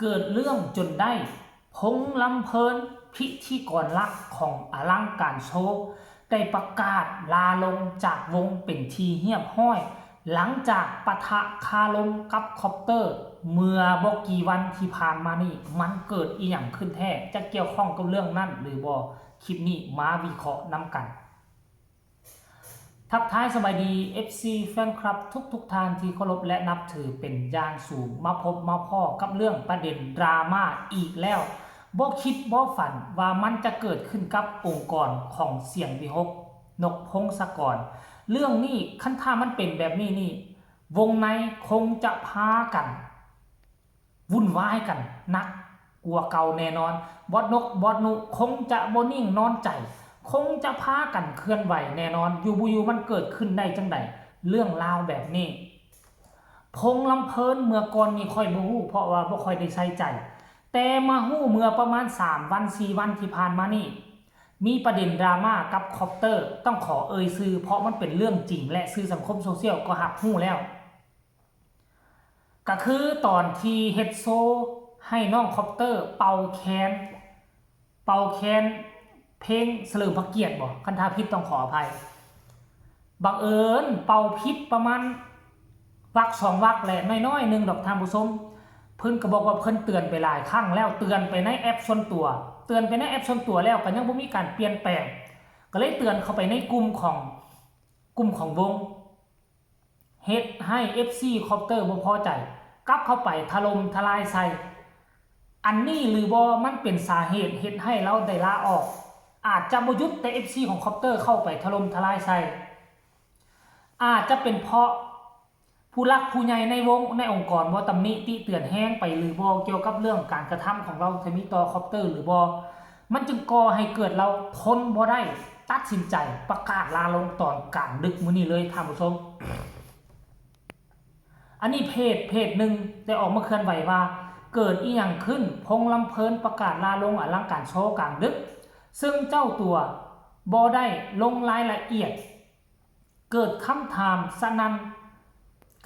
เกิดเรื่องจนได้พงษ์ลำเพลินพิธีกรหลักของอลังการโชว์ได้ประกาศลาลงจากวงเป็นทีเรียบร้อย หลังจากปะทะคารมกับคอปเตอร์ เมื่อบ่กี่วันที่ผ่านมานี่มันเกิดอีหยังขึ้นแท้จะเกี่ยวข้องกับเรื่องนั้นหรือบ่คลิปนี้มาวิเคราะห์นำกัน ทักทายสบายดี FC แฟนคลับทุกท่านที่เคารพและนับถือเป็นอย่างสูงมาพบมาพ่อกับเรื่องประเด็นดราม่าอีกแล้วบ่คิดบ่ฝันว่ามันจะเกิดขึ้นกับองค์กรของเสียงวิหกนกพงศกรเรื่องนี้คันถ้ามันเป็นแบบนี้นี่วงในคงจะพากันวุ่นวายกันนักกลัวเก่าแน่นอนบอดนกบอดนุคงจะบ่นิ่งนอนใจคงจะพากันเคลื่อนไหวแน่นอนอยู่บุยูมันเกิดขึ้นได้จังใดเรื่องราวแบบนี้พงลำเพลินเมื่อก่อนมีค่อยบ่ฮู้เพราะว่าบ่ค่อยได้ใส่ใจแต่มาฮู้เมื่อประมาณ3วัน4วันที่ผ่านมานี่มีประเด็นดราม่ากับคอปเตอร์ต้องขอเอ่ยชื่อเพราะมันเป็นเรื่องจริงและสื่อสังคมโซเชียลก็รับรู้แล้วก็คือตอนที่เฮ็ดโซให้น้องคอปเตอร์เป่าแคนเพลงเฉลิมพระเกียรติบ่คันถ้าผิดต้องขออภัยบังเอิญเป่าผิดประมาณวรรค2วรรคแหละน้อยๆนึงดอกท่านผู้ชมเพิ่นก็บอกว่าเพิ่นเตือนไปหลายครั้งแล้วเตือนไปในแอปส่วนตัวแล้วก็ยังบ่มีการเปลี่ยนแปลงก็เลยเตือนเข้าไปในกลุ่มของวงเฮ็ดให้ FC คอปเตอร์บ่พอใจกลับเข้าไปถล่มทลายใส่อันนี้หรือบ่มันเป็นสาเหตุเฮ็ดให้เราได้ลาออกอาจจะบ่หยุดแต่ FC ของคอปเตอร์เข้าไปถล่มทลายใส่อาจจะเป็นเพราะผู้หลักผู้ใหญ่ในวงในองค์กรบ่ตำหนิติเตือนแห้งไปหรือบ่เกี่ยวกับเรื่องการกระทำของเราที่มีต่อคอปเตอร์หรือบ่มันจึงก่อให้เกิดเราทนบ่ได้ตัดสินใจประกาศลาลงตอนกลางดึกมื้อนี้เลยท่านผู้ชมอันนี้เพจหนึ่งได้ออกมาเคลื่อนไหวว่าเกิดอีหยังขึ้นพงลำเพลินประกาศลาลงอลังการโชว์กลางดึกซึ่งเจ้าตัวบ่ได้ลงรายละเอียดเกิดคำถามสนั่น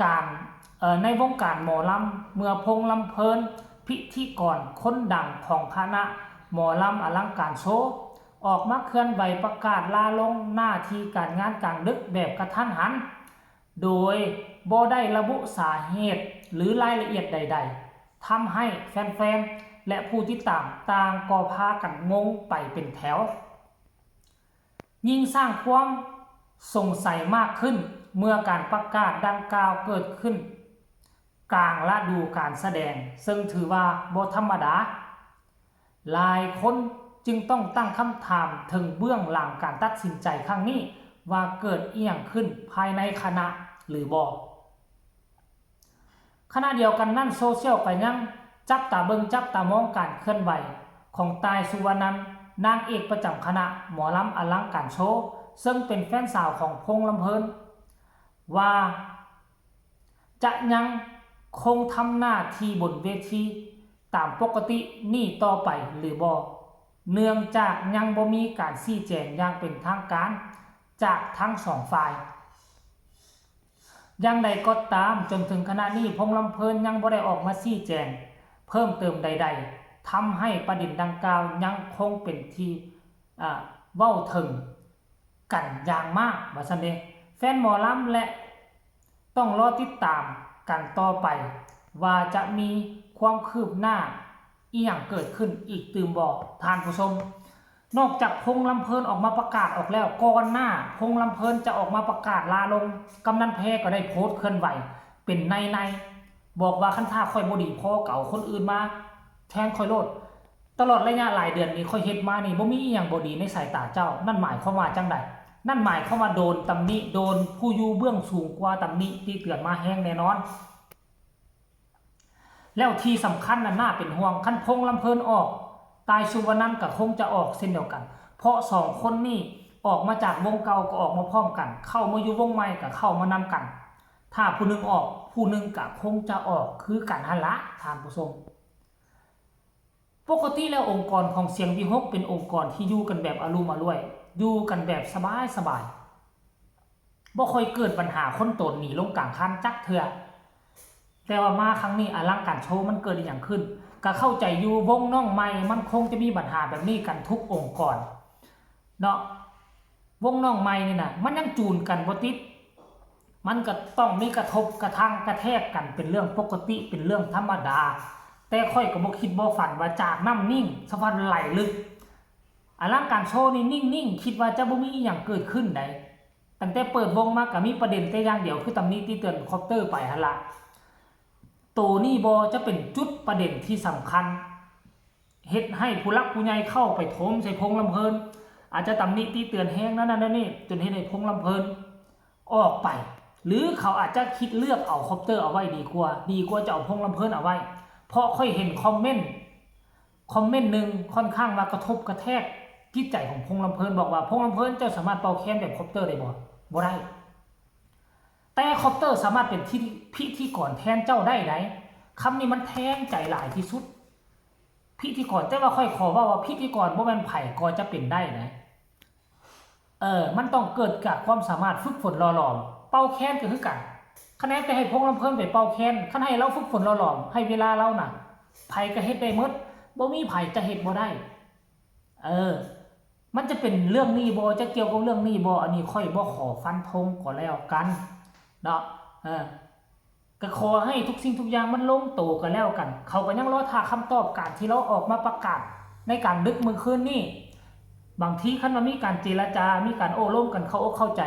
การในวงการหมอลำเมื่อพงลำเพลินพิธีกรคนดังของคณะหมอลำอลังการโชว์ออกมาเคลื่อนไหวประกาศลาลงหน้าที่การงานกลางดึกแบบกระทันหันโดยบ่ได้ระบุสาเหตุหรือรายละเอียดใดๆทำให้แฟนๆและผู้ที่ต่างก็พากันงงไปเป็นแถวยิ่งสร้างความสงสัยมากขึ้นเมื่อการประกาศดังกล่าวเกิดขึ้นกลางฤดูการแสดงซึ่งถือว่าบ่ธรรมดาหลายคนจึงต้องตั้งคำถามถึงเบื้องหลังการตัดสินใจครั้งนี้ว่าเกิดอีหยังขึ้นภายในคณะหรือบ่ขณะเดียวกันนั่นโซเชียลก็ยังจับตามองการเคลื่อนไหวของตายสุวรรณันท์นางเอกประจำคณะหมอลำอลังการโชว์ซึ่งเป็นแฟนสาวของพงลำเพลินว่าจะยังคงทำหน้าที่บนเวทีตามปกตินี่ต่อไปหรือบ่เนื่องจากยังบ่มีการชี้แจงอย่างเป็นทางการจากทั้งสองฝ่ายอย่างใดก็ตามจนถึงขณะนี้พงลำเพลินยังบ่ได้ออกมาชี้แจงเพิ่มเติมใดๆทำให้ประเด็นดังกล่าวยังคงเป็นที่เว้าถึงกันอย่างมากว่าซั่นเด้แฟนหมอลำและต้องรอติดตามกันต่อไปว่าจะมีความคืบหน้าอีหยังเกิดขึ้นอีกตื่มบ่ท่านผู้ชมนอกจากพงลำเพลินออกมาประกาศออกแล้วก่อนหน้าพงลำเพลินจะออกมาประกาศลาลงกำนันแพก็ได้โพสต์เคลื่อนไหวเป็นในบอกว่าคันท่าค่อยบ่ดีพอเก่าคนอื่นมาแทนค่อยโลดตลอดระยะหลายเดือนนี้ค่อยเฮ็ดมานี่บ่มีอีหยังบ่ดีในสายตาเจ้านั่นหมายความว่าจังไดนั่นหมายความว่าโดนตำหนิโดนผู้อยู่เบื้องสูงกว่าตำหนิที่เตือนมาแห้งแน่นอนแล้วที่สำคัญน่าเป็นห่วงคันพงลำเพลินออกตายสุวรรณันท์ก็คงจะออกเช่นเดียวกันเพราะสองคนนี้ออกมาจากวงเก่าก็ออกมาพร้อมกันเข้ามาอยู่วงใหม่ก็เข้ามานำกันถ้าผู้นึงออกผู้นึงก็คงจะออกคือกันหั่นละท่านผู้ชมปกติแล้วองค์กรของเสียงวิหกเป็นองค์กรที่อยู่กันแบบอารมณ์อร่วยอยู่กันแบบสบายบ่ค่อยเกิดปัญหาคนโตนหนีลงกลางคันจักเทื่อ แต่ว่ามาครั้งนี้อลังการโชว์มันเกิดอีหยังขึ้นก็เข้าใจอยู่วงน้องใหม่มันคงจะมีปัญหาแบบนี้กันทุกองค์กรเนาะวงน้องใหม่นี่นะมันยังจูนกันบ่ติดมันก็ต้องมีกระทบกระทั่งกระแทกกันเป็นเรื่องปกติเป็นเรื่องธรรมดาแต่ค่อยก็บ่คิดบ่ฝันว่าจากน้ำนิ่งสะพันไหลลึกอลังการโชว์นี่นิ่งๆคิดว่าจะบ่มีอีหยังเกิดขึ้นได้ตั้งแต่เปิดวงมาก็มีประเด็นแต่อย่างเดียวคือตำหนิที่เตือนคอปเตอร์ไปหั่นล่ะตัวนี้บ่จะเป็นจุดประเด็นที่สำคัญเฮ็ดให้ผู้รักผู้ใหญ่เข้าไปโถมใส่พงลำเพิ่นอาจจะตำหนิที่เตือนแห้งนั่นนี่จนเฮ็ดให้พงลำเพิ่นออกไปหรือเขาอาจจะคิดเลือกเอาคอปเตอร์เอาไว้ดีกว่าจะเอาพงลำเพิ่นเอาไว้เพราะค่อยเห็นคอมเมนต์หนึ่งค่อนข้างว่ากระทบกระแทกจิตใจของพงลำเพิ่นบอกว่าพงลำเพิ่นเจ้าสามารถเป่าแคนแบบคอปเตอร์ได้บ่ได้แต่คอปเตอร์สามารถเป็นพิธีกรแทนเจ้าได้ไหนคำนี้มันแทงใจหลายที่สุดพิธีกรแต่ว่าค่อยขอว่าพิธีกรบ่แม่นไผก็จะเป็นได้นะมันต้องเกิดจากความสามารถฝึกฝนหล่อหลอมเป่าแคนก็คือกันคะแนนไปให้พงลำเพิ่นไปเป่าแคนคันให้เราฝึกฝนหล่อหลอมให้เวลาเราน่ะไผก็เฮ็ดได้หมดบ่มีไผจะเฮ็ดบ่ได้มันจะเป็นเรื่องนี้บ่จะเกี่ยวกับเรื่องนี้บ่อันนี้ค่อยบ่ขอฟันธงก็แล้วกันเนาะก็ขอให้ทุกสิ่งทุกอย่างมันลงตัวกันแล้วกันเขาก็ยังรอท่าคำตอบการที่เราออกมาประกาศในการดึกมื้อคืนนี้บางทีคันว่ามีการเจรจามีการโอ้ร่วมกันเข้าใจ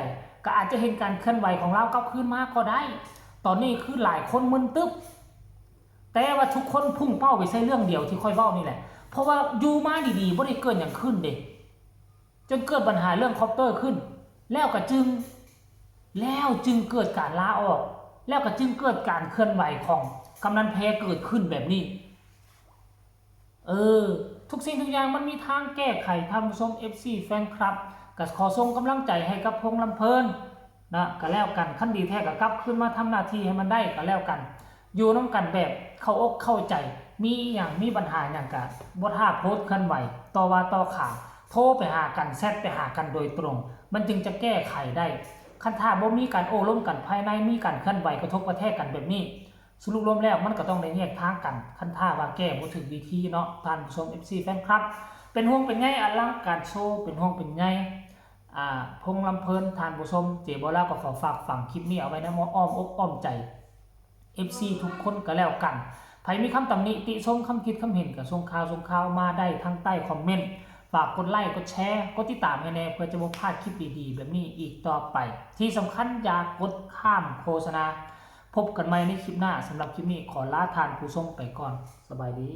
ก็อาจจะเห็นการเคลื่อนไหวของเรากลับคืนมาก็ได้ตอนนี้คือหลายคนมึนตึ๊บแต่ว่าทุกคนพุ่งเป้าไปใส่เรื่องเดียวที่ค่อยเว้านี่แหละเพราะว่าอยู่มาดีๆบ่ได้เกิดหยังขึ้นเด้จนเกิดปัญหาเรื่องคอปเตอร์ขึ้นแล้วจึงเกิดการลาออกแล้วก็จึงเกิดการเคลื่อนไหวของกำนันแพเกิดขึ้นแบบนี้ทุกสิ่งทุกอย่างมันมีทางแก้ไขท่านผู้ชม FC แฟนคลับก็ขอส่งกำลังใจให้กับพงลำเพิ่นนะก็แล้วกันขั้นดีแท้ก็กลับขึ้นมาทำหน้าที่ให้มันได้ก็แล้วกันอยู่น้ำกันแบบเข้าอกเข้าใจมีอย่างมีปัญหาอย่างกันบ่ท่าโพสต์เคลื่อนไหวต่อว่าต่อข่าวโทรไปหากันแชทไปหากันโดยตรงมันจึงจะแก้ไขได้ขั้นถ้าบ่มีการโอ้ร่วมกันภายในมีการเคลื่อนไหวกระทบกระแทกกันแบบนี้สรุปรวมแล้วมันก็ต้องได้แยกทางกันขั้นถ้าว่าแก้บ่ถึงวิธีเนาะท่านผู้ชม FC แฟนคลับเป็นห่วงเป็นไงอลังการโชว์เป็นห่วงเป็นไงพงลำเพิ่นท่านผู้ชมเจ๊บ่ล่าก็ขอฝากฝังคลิปนี้เอาไว้ในอ้อมอกอ้อมใจ FC ทุกคนก็แล้วกันใครมีคำตำหนิติชมคำคิดคำเห็นก็ส่งข่าวมาได้ทั้งใต้คอมเมนต์ฝากกดไลค์กดแชร์กดติดตามให้แน่เพื่อจะบ่พลาดคลิปดีๆแบบนี้อีกต่อไปที่สำคัญอย่ากดข้ามโฆษณาพบกันใหม่ในคลิปหน้าสำหรับคลิปนี้ขอลาท่านผู้ชมไปก่อนสบายดี